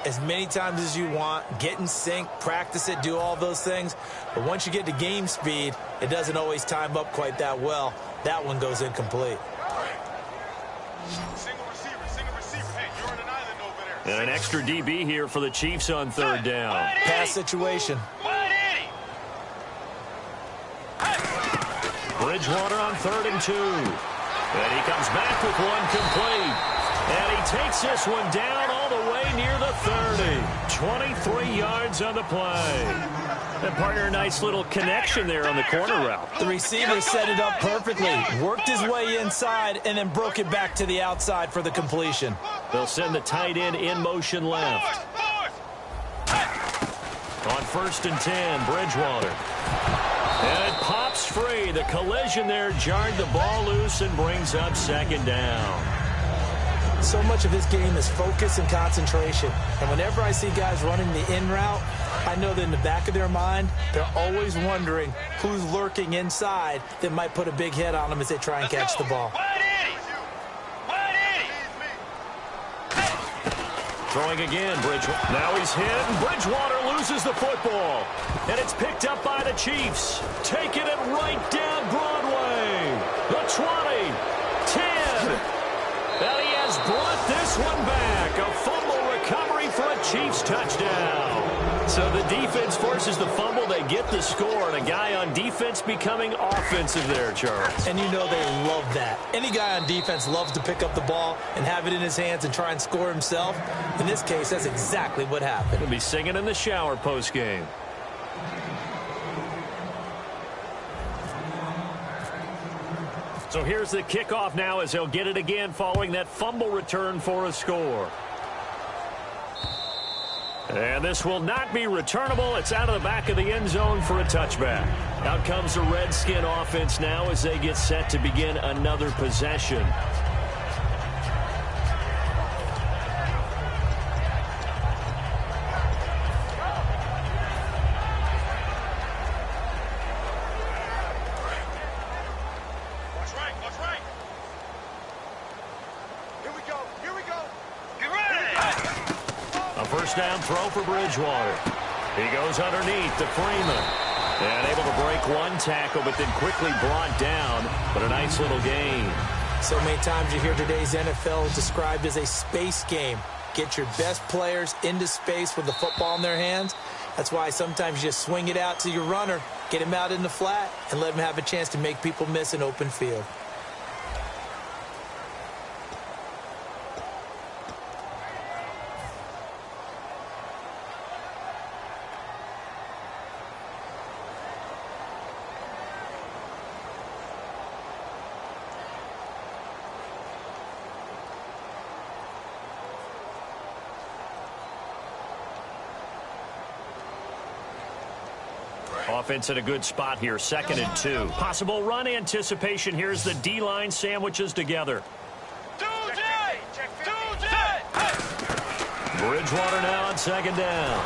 Speaker 6: as many times as you want, get in sync, practice it, do all those things. But once you get to game speed, it doesn't always time up quite that well. That one goes incomplete.
Speaker 1: Single receiver. Hey, you're on an island over there.
Speaker 5: And an extra DB here for the Chiefs on 3rd down.
Speaker 6: Pass situation.
Speaker 5: Bridgewater on 3rd and 2. And he comes back with one complete. And he takes this one down all the way near the 30. 23 yards on the play. And partner, a nice little connection there on the corner route.
Speaker 6: The receiver set it up perfectly, worked his way inside, and then broke it back to the outside for the completion.
Speaker 5: They'll send the tight end in motion left. On 1st and 10, Bridgewater. And it pops free. The collision there jarred the ball loose and brings up 2nd down.
Speaker 6: So much of his game is focus and concentration. And whenever I see guys running the in route, I know that in the back of their mind, they're always wondering who's lurking inside that might put a big hit on them as they try and catch the ball.
Speaker 5: Throwing again, Bridgewater. Now he's hit, and Bridgewater loses the football. And it's picked up by the Chiefs. Taking it right down Broadway. The 20, 10. And he has brought this one back. A fumble recovery for a Chiefs touchdown. So the defense forces the fumble. They get the score, and a guy on defense becoming offensive there, Charles.
Speaker 6: And you know they love that. Any guy on defense loves to pick up the ball and have it in his hands and try and score himself. In this case, that's exactly what happened.
Speaker 5: He'll be singing in the shower post-game. So here's the kickoff now as he'll get it again following that fumble return for a score. And this will not be returnable. It's out of the back of the end zone for a touchback. Out comes the Redskin offense now as they get set to begin another possession. First down throw for Bridgewater. He goes underneath to Freeman. And able to break one tackle, but then quickly brought down. But a nice little gain.
Speaker 6: So many times you hear today's NFL described as a space game. Get your best players into space with the football in their hands. That's why sometimes you just swing it out to your runner, get him out in the flat, and let him have a chance to make people miss an open field.
Speaker 5: Offense in a good spot here, 2nd and 2. Possible run anticipation. Here's the D-line sandwiches together. Bridgewater now on 2nd down.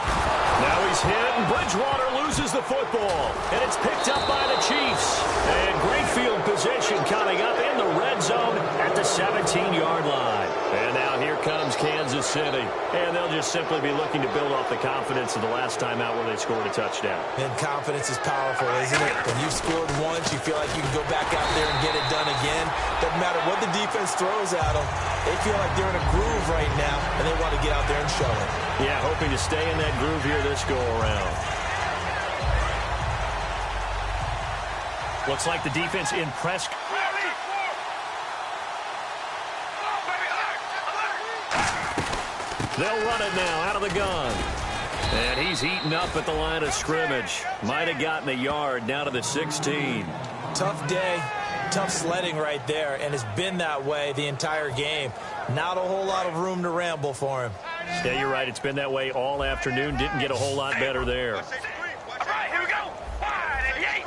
Speaker 5: Now he's hit, and Bridgewater loses the football. And it's picked up by the Chiefs. And great field position coming up in the red zone at the 17-yard line. And now here comes Kansas City. And they'll just simply be looking to build off the confidence of the last time out where they scored a touchdown.
Speaker 6: And confidence is powerful, isn't it? When you've scored once, you feel like you can go back out there and get it done again. Doesn't matter what the defense throws at them. They feel like they're in a groove right now, and they want to get out there and show it.
Speaker 5: Yeah, hoping to stay in that groove here this go-around. Looks like the defense in press. They'll run it now out of the gun. And he's eaten up at the line of scrimmage. Might have gotten a yard down to the 16.
Speaker 6: Tough day, tough sledding right there, and it's been that way the entire game. Not a whole lot of room to ramble for him.
Speaker 5: Yeah, you're right. It's been that way all afternoon. Didn't get a whole lot better there.
Speaker 7: All right, here we go. 588.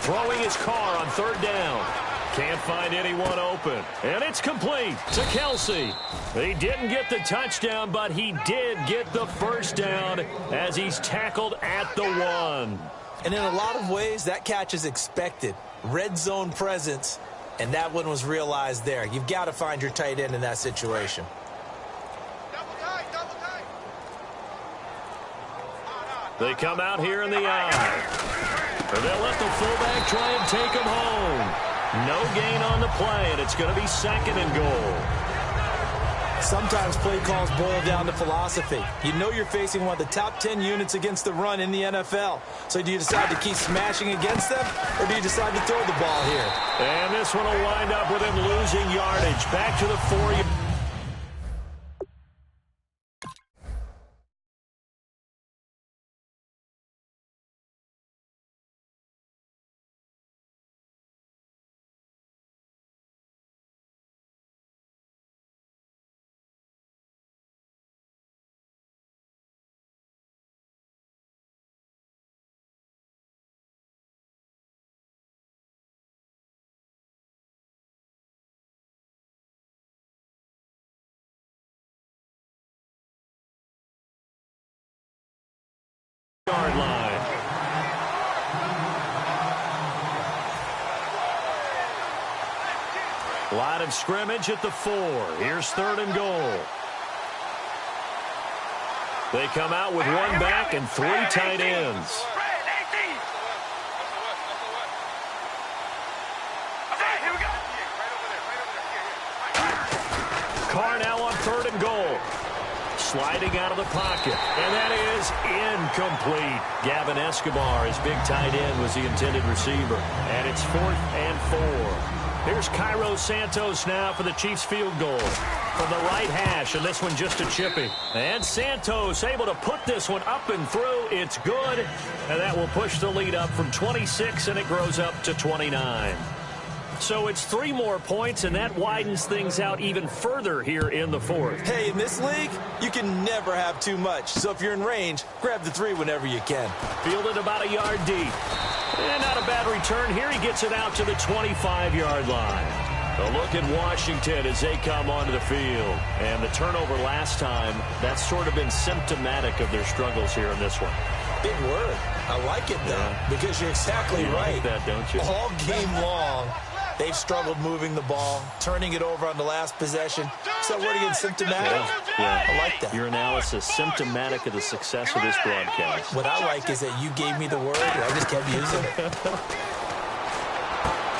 Speaker 5: Throwing his car on 3rd down. Can't find anyone open. And it's complete to Kelsey. He didn't get the touchdown, but he did get the first down as he's tackled at the 1.
Speaker 6: And in a lot of ways, that catch is expected. Red zone presence, and that one was realized there. You've got to find your tight end in that situation.
Speaker 5: They come out here in the eye. They'll let the fullback try and take him home. No gain on the play, and it's going to be 2nd and goal.
Speaker 6: Sometimes play calls boil down to philosophy. You know you're facing one of the top 10 units against the run in the NFL. So do you decide to keep smashing against them, or do you decide to throw the ball here?
Speaker 5: And this one will wind up with him losing yardage. Back to the 4. yard line. Line of scrimmage at the 4. Here's 3rd and goal. They come out with one back and 3 tight ends. Carr now on 3rd and goal. Sliding out of the pocket. And that is incomplete. Gavin Escobar, his big tight end, was the intended receiver. And it's 4th and 4. Here's Cairo Santos now for the Chiefs field goal. From the right hash, and this one just a chippy. And Santos able to put this one up and through. It's good. And that will push the lead up from 26, and it grows up to 29. So it's 3 more points, and that widens things out even further here in the 4th.
Speaker 6: Hey, in this league, you can never have too much. So if you're in range, grab the 3 whenever you can.
Speaker 5: Fielded about a yard deep. And not a bad return here. He gets it out to the 25-yard line. A look at Washington as they come onto the field. And the turnover last time, that's sort of been symptomatic of their struggles here in this one.
Speaker 6: Big word. I like it, though, because you're exactly right.
Speaker 5: Like that, don't you?
Speaker 6: All game long, they've struggled moving the ball, turning it over on the last possession. So word again, symptomatic?
Speaker 5: Yeah.
Speaker 6: I like that.
Speaker 5: Your analysis, symptomatic of the success of this broadcast.
Speaker 6: What I like is that you gave me the word, and I just kept using it.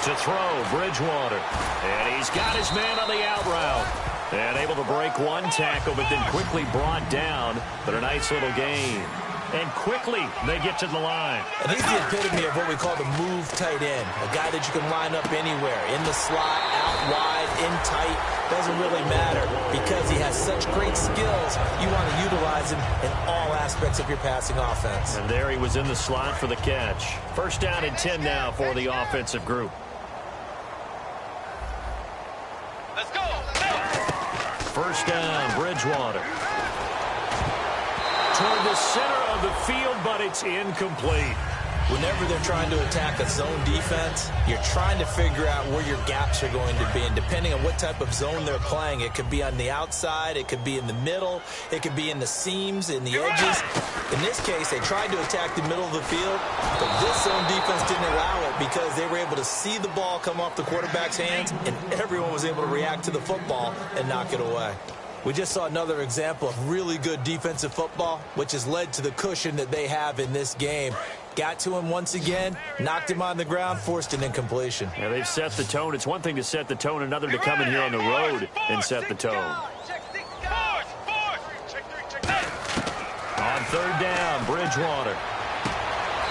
Speaker 5: To throw, Bridgewater. And he's got his man on the out route. And able to break one tackle, but then quickly brought down. But a nice little gain. And quickly, they get to the line.
Speaker 6: And he's the epitome of what we call the move tight end. A guy that you can line up anywhere. In the slot, out wide, in tight. Doesn't really matter. Because he has such great skills, you want to utilize him in all aspects of your passing offense.
Speaker 5: And there he was in the slot for the catch. 1st down and 10 now for the offensive group.
Speaker 7: Let's go.
Speaker 5: 1st down, Bridgewater. Toward the center of the field, but it's incomplete.
Speaker 6: Whenever they're trying to attack a zone defense, you're trying to figure out where your gaps are going to be. And depending on what type of zone they're playing, it could be on the outside, it could be in the middle, it could be in the seams, in the edges. In this case, they tried to attack the middle of the field, but this zone defense didn't allow it because they were able to see the ball come off the quarterback's hands, and everyone was able to react to the football and knock it away. We just saw another example of really good defensive football, which has led to the cushion that they have in this game. Got to him once again, knocked him on the ground, forced an incompletion.
Speaker 5: Yeah, they've set the tone. It's one thing to set the tone, another to come in here on the road and set the tone. On 3rd down, Bridgewater.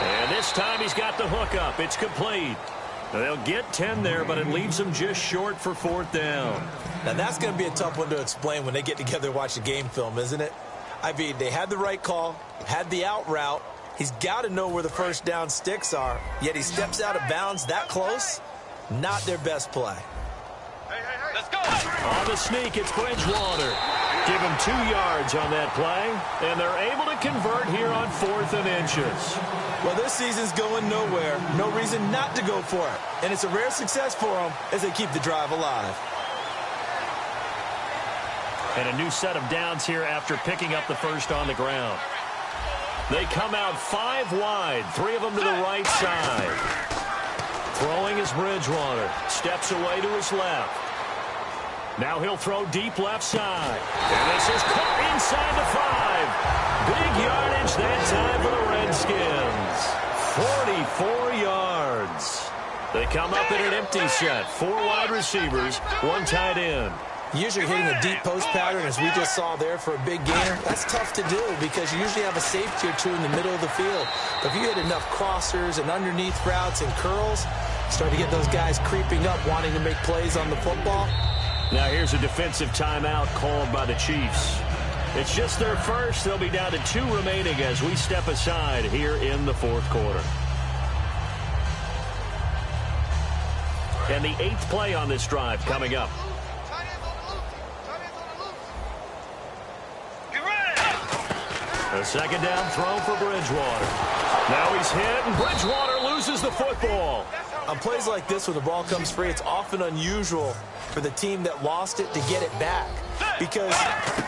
Speaker 5: And this time he's got the hook up. It's complete. Now they'll get 10 there, but it leaves them just short for 4th down.
Speaker 6: Now that's going to be a tough one to explain when they get together and watch the game film, isn't it? I mean, they had the right call, had the out route. He's got to know where the 1st down sticks are, yet he steps out of bounds that close. Not their best play.
Speaker 7: Let's go.
Speaker 5: On the sneak, it's Bridgewater. Give him 2 yards on that play, and they're able to convert here on 4th and inches.
Speaker 6: Well, this season's going nowhere. No reason not to go for it. And it's a rare success for them as they keep the drive alive.
Speaker 5: And a new set of downs here after picking up the 1st on the ground. They come out 5 wide, 3 of them to the right side. Throwing is Bridgewater. Steps away to his left. Now he'll throw deep left side. And this is caught inside the 5. Big yardage that time for the Redskins. 44 yards. They come up in an empty set. 4 wide receivers, 1 tight end.
Speaker 6: Usually hitting a deep post pattern, as we just saw there, for a big gainer, that's tough to do because you usually have a safety or 2 in the middle of the field. But if you hit enough crossers and underneath routes and curls, start to get those guys creeping up, wanting to make plays on the football.
Speaker 5: Now here's a defensive timeout called by the Chiefs. It's just their first. They'll be down to 2 remaining as we step aside here in the 4th quarter. And the 8th play on this drive coming up. A 2nd down throw for Bridgewater. Now he's hit, and Bridgewater loses the football.
Speaker 6: On plays like this, when the ball comes free, it's often unusual for the team that lost it to get it back. because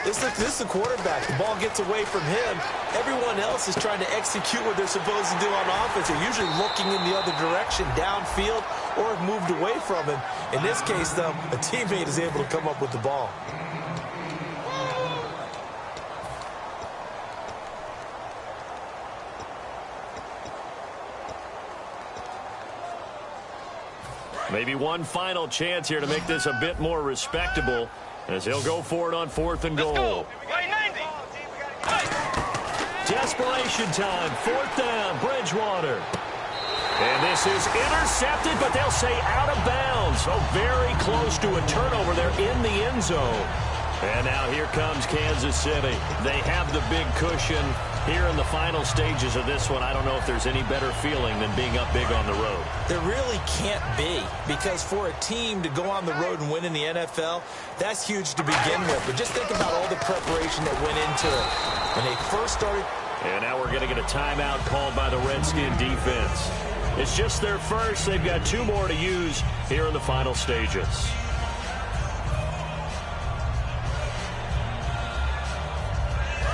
Speaker 6: this is a quarterback. The ball gets away from him. Everyone else is trying to execute what they're supposed to do on offense. They're usually looking in the other direction, downfield, or have moved away from him. In this case, though, a teammate is able to come up with the ball.
Speaker 5: Maybe one final chance here to make this a bit more respectable as he'll go for it on 4th and goal.
Speaker 7: Let's go. Right 90.
Speaker 5: Desperation time. 4th down. Bridgewater. And this is intercepted, but they'll say out of bounds. So very close to a turnover there in the end zone. And now here comes Kansas City. They have the big cushion here in the final stages of this one. I don't know if there's any better feeling than being up big on the road.
Speaker 6: There really can't be, because for a team to go on the road and win in the NFL, that's huge to begin with. But just think about all the preparation that went into it. When they first started.
Speaker 5: And now we're going to get a timeout called by the Redskin defense. It's just their first. They've got 2 more to use here in the final stages.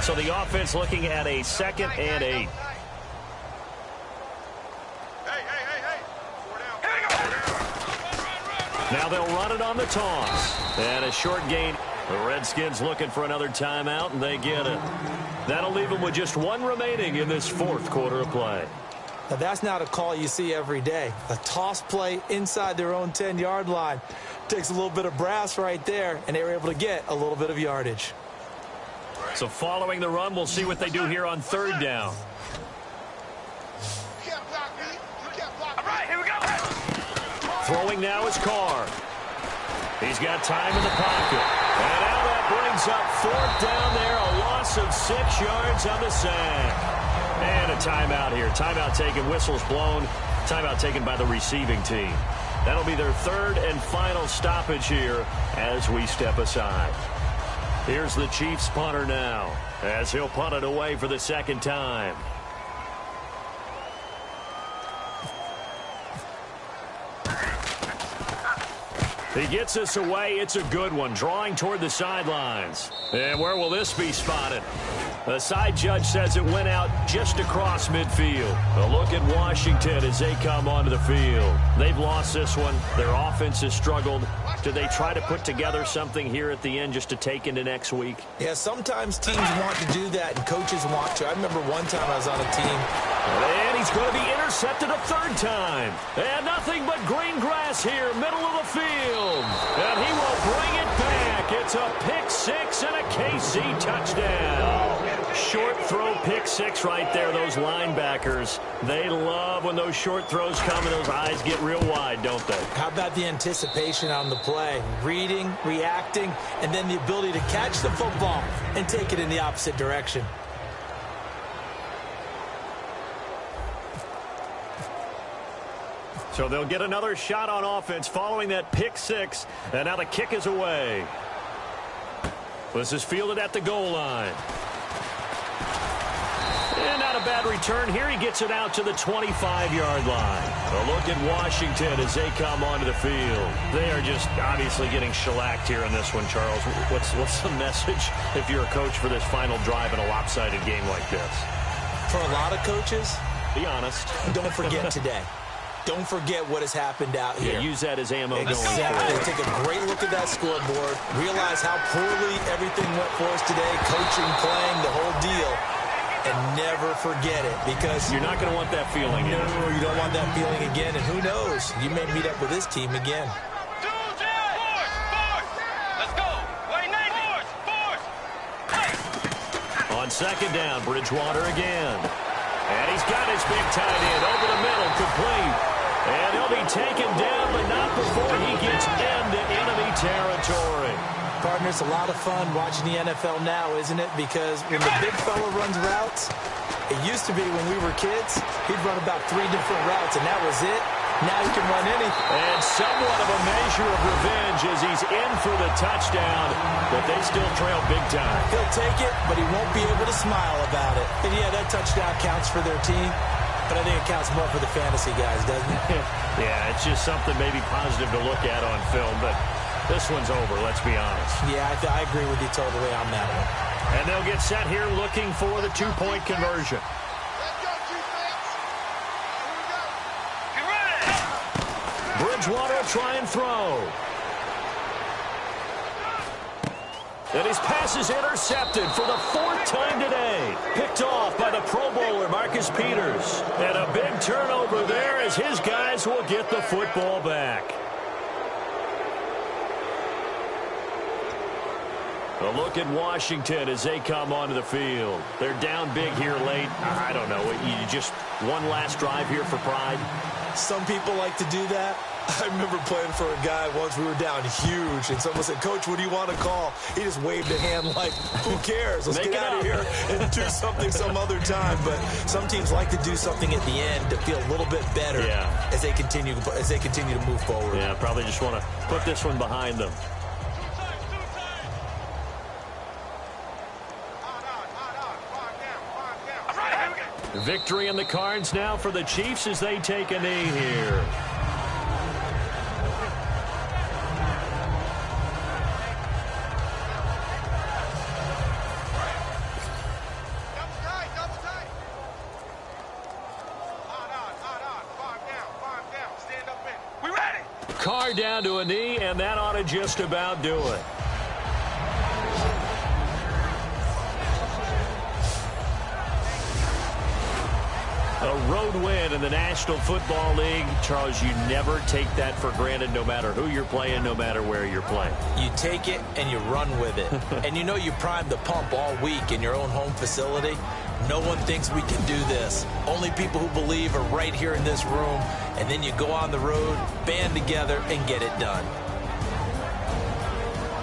Speaker 5: So the offense looking at a 2nd and 8.
Speaker 7: Hey. 4 down.
Speaker 5: Now they'll run it on the toss. And a short gain. The Redskins looking for another timeout, and they get it. That'll leave them with just 1 remaining in this 4th quarter of play.
Speaker 6: Now, that's not a call you see every day. A toss play inside their own 10-yard line. Takes a little bit of brass right there, and they were able to get a little bit of yardage.
Speaker 5: So following the run, we'll see what they do here on 3rd down.
Speaker 7: All right, here we go.
Speaker 5: Throwing now is Carr. He's got time in the pocket. And now that brings up 4th down there. A loss of 6 yards on the sack. And a timeout here. Timeout taken, whistles blown. Timeout taken by the receiving team. That'll be their 3rd and final stoppage here as we step aside. Here's the Chiefs punter now as he'll punt it away for the 2nd time. He gets us away. It's a good one. Drawing toward the sidelines. And where will this be spotted? The side judge says it went out just across midfield. A look at Washington as they come onto the field. They've lost this one. Their offense has struggled. Do they try to put together something here at the end just to take into next week?
Speaker 6: Yeah, sometimes teams want to do that and coaches want to. I remember one time I was on a team.
Speaker 5: And he's going to be intercepted a 3rd time. And nothing but green grass here, middle of the field. And he will bring it back. It's a pick 6 and a KC touchdown. Short throw pick 6 right there. Those linebackers, they love when those short throws come and those eyes get real wide, don't they?
Speaker 6: How about the anticipation on the play? Reading, reacting, and then the ability to catch the football and take it in the opposite direction.
Speaker 5: So they'll get another shot on offense following that pick 6. And now the kick is away. This is fielded at the goal line. And not a bad return here. He gets it out to the 25-yard line. A look at Washington as they come onto the field. They are just obviously getting shellacked here in this one, Charles. What's the message if you're a coach for this final drive in a lopsided game like this?
Speaker 6: For a lot of coaches,
Speaker 5: be honest.
Speaker 6: Don't forget today. Don't forget what has happened out here.
Speaker 5: Yeah, use that as ammo going
Speaker 6: exactly.
Speaker 5: forward.
Speaker 6: Take a great look at that scoreboard. Realize how poorly everything went for us today. Coaching, playing, the whole deal. And never forget it, because
Speaker 5: you're not going to want that feeling again.
Speaker 6: No, you don't want that feeling again. And who knows? You may meet up with this team again.
Speaker 7: Let's go. Wait, 90.
Speaker 5: On 2nd down, Bridgewater again. And he's got his big tight end over the middle, complete. And he'll be taken down, but not before he gets into enemy territory.
Speaker 6: Partner, it's a lot of fun watching the NFL now, isn't it? Because when the big fella runs routes, it used to be when we were kids, he'd run about 3 different routes, and that was it. Now he can run anything.
Speaker 5: And somewhat of a measure of revenge as he's in for the touchdown, but they still trail big time.
Speaker 6: He'll take it, but he won't be able to smile about it. And yeah, that touchdown counts for their team, but I think it counts more for the fantasy guys, doesn't it?
Speaker 5: Yeah, it's just something maybe positive to look at on film, but This one's over, let's be honest.
Speaker 6: Yeah, I agree with you totally on that one.
Speaker 5: And they'll get set here looking for the two-point conversion.
Speaker 7: Let's go, defense. Here we go. Get ready.
Speaker 5: Bridgewater will try and throw. And his pass is intercepted for the fourth time today. Picked off by the Pro Bowler, Marcus Peters. And a big turnover there as his guys will get the football back. A look at Washington as they come onto the field. They're down big here late. I don't know. You just one last drive here for pride?
Speaker 6: Some people like to do that. I remember playing for a guy once. We were down huge, and someone said, "Coach, what do you want to call?" He just waved a hand like, who cares? Let's get out of here and do something some other time. But some teams like to do something at the end to feel a little bit better as they continue to move forward.
Speaker 5: Yeah, probably just want to put this one behind them. Victory in the cards now for the Chiefs as they take a knee here. Carr down to a knee, and that ought to just about do it. A road win in the National Football League. Charles, you never take that for granted no matter who you're playing, no matter where you're playing.
Speaker 6: You take it and you run with it. And you know you primed the pump all week in your own home facility. No one thinks we can do this. Only people who believe are right here in this room. And then you go on the road, band together, and get it done.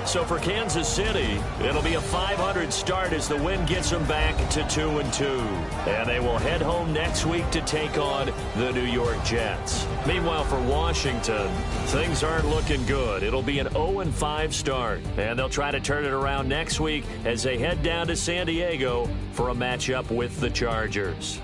Speaker 5: So for Kansas City, it'll be a 500 start as the win gets them back to 2-2. And they will head home next week to take on the New York Jets. Meanwhile, for Washington, things aren't looking good. It'll be an 0-5 start. And they'll try to turn it around next week as they head down to San Diego for a matchup with the Chargers.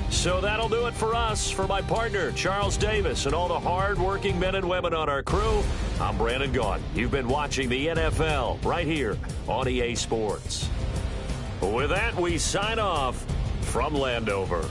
Speaker 5: So that'll do it for us. For my partner, Charles Davis, and all the hard-working men and women on our crew, I'm Brandon Gaudin. You've been watching the NFL right here on EA Sports. With that, we sign off from Landover.